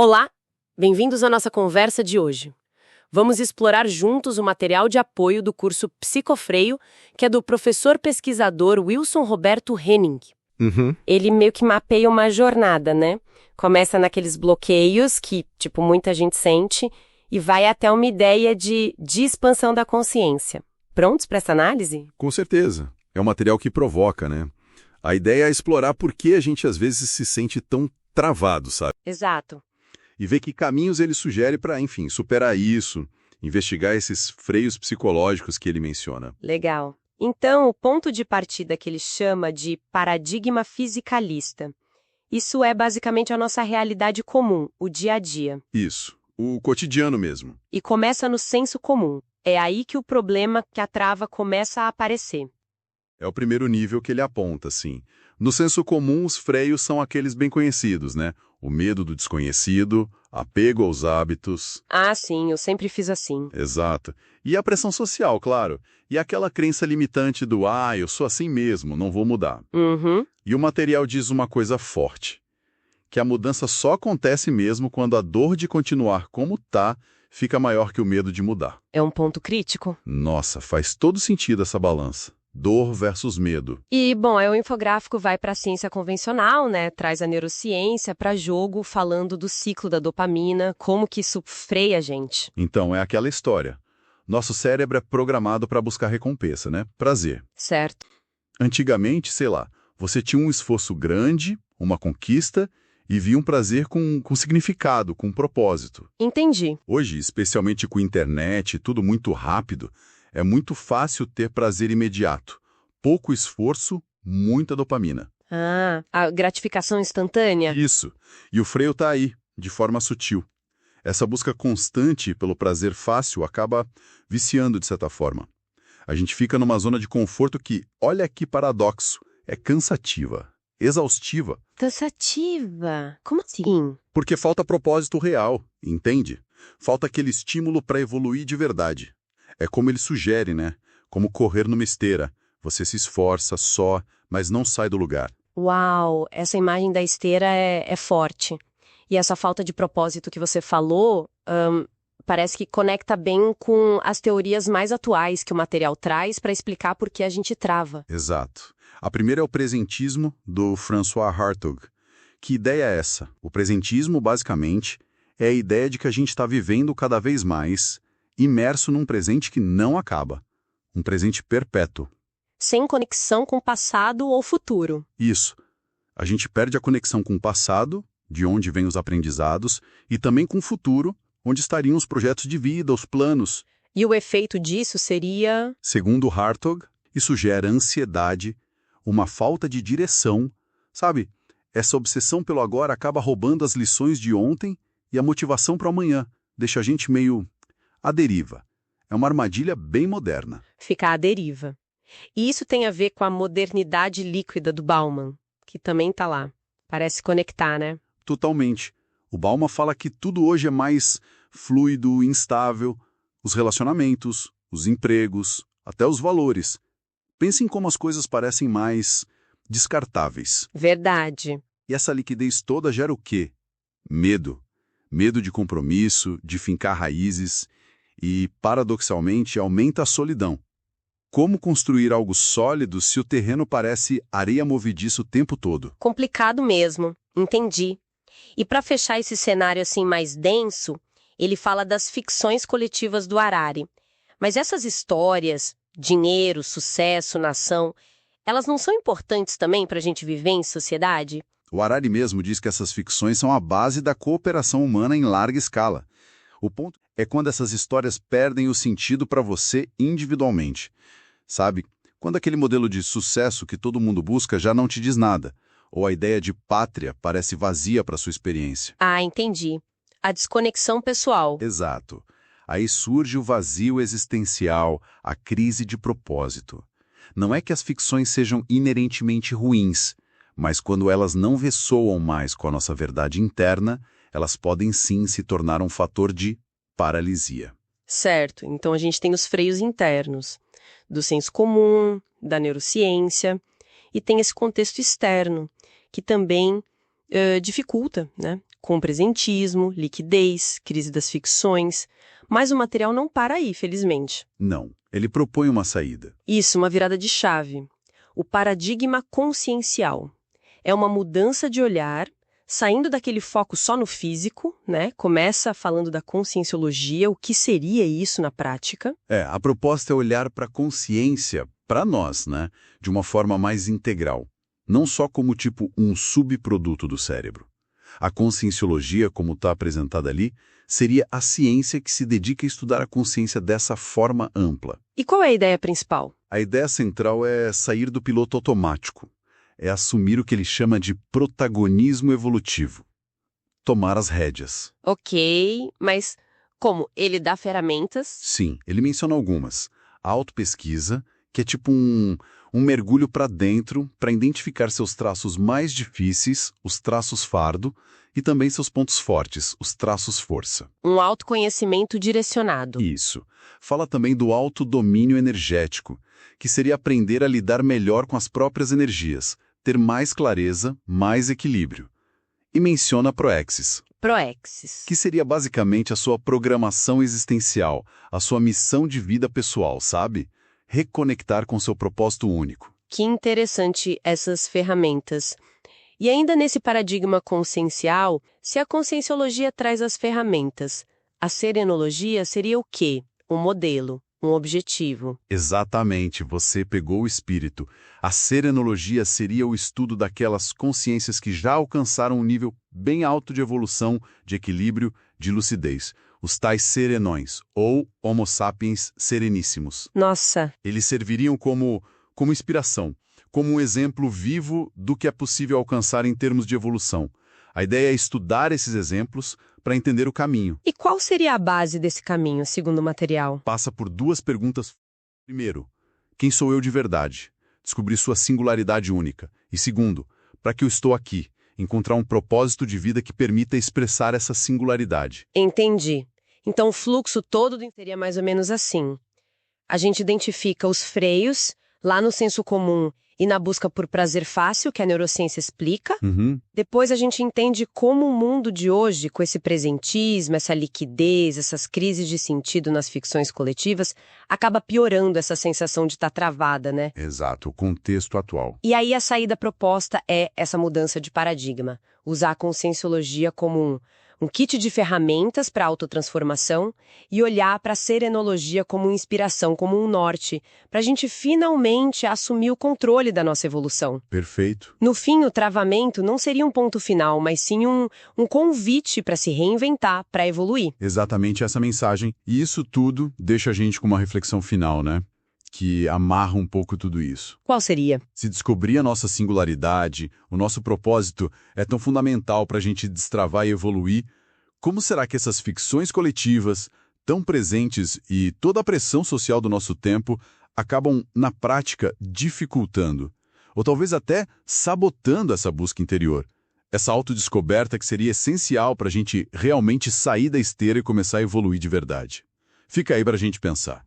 Olá, bem-vindos à nossa conversa de hoje. Vamos explorar juntos o material de apoio do curso Psicofreio, que é do professor pesquisador Wilson Roberto Henning. Uhum. Ele meio que mapeia uma jornada, né? Começa naqueles bloqueios que, muita gente sente e vai até uma ideia de expansão da consciência. Prontos para essa análise? Com certeza. É um material que provoca, né? A ideia é explorar por que a gente às vezes se sente tão travado, sabe? Exato. E ver que caminhos ele sugere para, enfim, superar isso, investigar esses freios psicológicos que ele menciona. Legal. Então, o ponto de partida que ele chama de paradigma fisicalista. Isso é basicamente a nossa realidade comum, o dia a dia. Isso. O cotidiano mesmo. E começa no senso comum. É aí que o problema, que a trava, começa a aparecer. É o primeiro nível que ele aponta, sim. No senso comum, os freios são aqueles bem conhecidos, né? O medo do desconhecido, apego aos hábitos. Ah, sim, eu sempre fiz assim. Exato. E a pressão social, claro. E aquela crença limitante do eu sou assim mesmo, não vou mudar. Uhum. E o material diz uma coisa forte, que a mudança só acontece mesmo quando a dor de continuar como tá fica maior que o medo de mudar. É um ponto crítico. Nossa, faz todo sentido essa balança. Dor versus medo. E, bom, aí o infográfico vai para a ciência convencional, né? Traz a neurociência para jogo, falando do ciclo da dopamina, como que isso freia a gente. Então, é aquela história. Nosso cérebro é programado para buscar recompensa, né? Prazer. Certo. Antigamente, sei lá, você tinha um esforço grande, uma conquista, e via um prazer com significado, com propósito. Entendi. Hoje, especialmente com internet, tudo muito rápido, é muito fácil ter prazer imediato. Pouco esforço, muita dopamina. Ah, a gratificação instantânea? Isso. E o freio está aí, de forma sutil. Essa busca constante pelo prazer fácil acaba viciando de certa forma. A gente fica numa zona de conforto que, olha que paradoxo, é cansativa, exaustiva, Cansativa. Como assim? porque falta propósito real, entende? Falta aquele estímulo para evoluir de verdade. É como ele sugere, né? Como correr numa esteira. Você se esforça só, mas não sai do lugar. Uau, essa imagem da esteira é forte. E essa falta de propósito que você falou, parece que conecta bem com as teorias mais atuais que o material traz para explicar por que a gente trava. Exato. A primeira é o presentismo, do François Hartog. Que ideia é essa? O presentismo, basicamente, é a ideia de que a gente está vivendo cada vez mais imerso num presente que não acaba. Um presente perpétuo. Sem conexão com o passado ou futuro. Isso. A gente perde a conexão com o passado, de onde vêm os aprendizados, e também com o futuro, onde estariam os projetos de vida, os planos. E o efeito disso seria... Segundo Hartog, isso gera ansiedade, uma falta de direção, sabe? Essa obsessão pelo agora acaba roubando as lições de ontem e a motivação para amanhã, deixa a gente meio à deriva. É uma armadilha bem moderna. ficar à deriva. E isso tem a ver com a modernidade líquida do Bauman, que também está lá. Parece conectar, né? Totalmente. O Bauman fala que tudo hoje é mais fluido, instável, os relacionamentos, os empregos, até os valores. Pense em como as coisas parecem mais descartáveis. Verdade. E essa liquidez toda gera o quê? Medo. Medo de compromisso, de fincar raízes e, paradoxalmente, aumenta a solidão. Como construir algo sólido se o terreno parece areia movediça o tempo todo? Complicado mesmo. Entendi. E para fechar esse cenário assim mais denso, ele fala das ficções coletivas do Harari. Mas essas histórias, dinheiro, sucesso, nação, elas não são importantes também para a gente viver em sociedade? O Harari mesmo diz que essas ficções são a base da cooperação humana em larga escala. O ponto é quando essas histórias perdem o sentido para você individualmente. Sabe? Quando aquele modelo de sucesso que todo mundo busca já não te diz nada, ou a ideia de pátria parece vazia para sua experiência. Ah, entendi. A desconexão pessoal. Exato. Aí surge o vazio existencial, a crise de propósito. Não é que as ficções sejam inerentemente ruins, mas quando elas não ressoam mais com a nossa verdade interna, elas podem sim se tornar um fator de paralisia. Certo. Então a gente tem os freios internos, do senso comum, da neurociência, e tem esse contexto externo, que também dificulta, né? com presentismo, liquidez, crise das ficções. Mas o material não para aí, felizmente. Não, ele propõe uma saída. Isso, uma virada de chave. O paradigma consciencial. É uma mudança de olhar, saindo daquele foco só no físico, né? Começa falando da conscienciologia, o que seria isso na prática? A proposta é olhar para a consciência, para nós, né? De uma forma mais integral. Não só como tipo um subproduto do cérebro. A conscienciologia, como está apresentada ali, seria a ciência que se dedica a estudar a consciência dessa forma ampla. E qual é a ideia principal? A ideia central é sair do piloto automático. É assumir o que ele chama de protagonismo evolutivo. Tomar as rédeas. Ok, mas como? Ele dá ferramentas? Sim, ele menciona algumas. A autopesquisa, que é tipo um mergulho para dentro para identificar seus traços mais difíceis, os traços fardo, e também seus pontos fortes, os traços força. Um autoconhecimento direcionado. Isso. Fala também do autodomínio energético, que seria aprender a lidar melhor com as próprias energias, ter mais clareza, mais equilíbrio. E menciona a Proexis, Proexis. que seria basicamente a sua programação existencial, a sua missão de vida pessoal, sabe? Reconectar com seu propósito único. Que interessante essas ferramentas. E ainda nesse paradigma consciencial, se a conscienciologia traz as ferramentas, a serenologia seria o quê? Um modelo, um objetivo. Exatamente, você pegou o espírito. A serenologia seria o estudo daquelas consciências que já alcançaram um nível bem alto de evolução, de equilíbrio, de lucidez. Os tais serenões, ou Homo sapiens sereníssimos. Nossa, Eles serviriam como inspiração, como um exemplo vivo do que é possível alcançar em termos de evolução. A ideia é estudar esses exemplos para entender o caminho. e qual seria a base desse caminho, segundo o material? Passa por duas perguntas. Primeiro, quem sou eu de verdade? Descobrir sua singularidade única. E segundo, para que eu estou aqui? Encontrar um propósito de vida que permita expressar essa singularidade. Entendi. Então o fluxo todo seria mais ou menos assim. A gente identifica os freios, lá no senso comum e na busca por prazer fácil, que a neurociência explica. Depois a gente entende como o mundo de hoje, com esse presentismo, essa liquidez, essas crises de sentido nas ficções coletivas, acaba piorando essa sensação de estar travada, né? Exato, o contexto atual. E aí a saída proposta é essa mudança de paradigma. Usar a conscienciologia como um kit de ferramentas para a autotransformação e olhar para a serenologia como inspiração, como um norte, para a gente finalmente assumir o controle da nossa evolução. Perfeito. No fim, o travamento não seria um ponto final, mas sim um convite para se reinventar, para evoluir. Exatamente essa mensagem. E isso tudo deixa a gente com uma reflexão final, né? Que amarra um pouco tudo isso. Qual seria? Se descobrir a nossa singularidade, o nosso propósito é tão fundamental para a gente destravar e evoluir, como será que essas ficções coletivas, tão presentes e toda a pressão social do nosso tempo, acabam, na prática, dificultando, ou talvez até sabotando essa busca interior? Essa autodescoberta que seria essencial para a gente realmente sair da esteira e começar a evoluir de verdade. Fica aí para a gente pensar.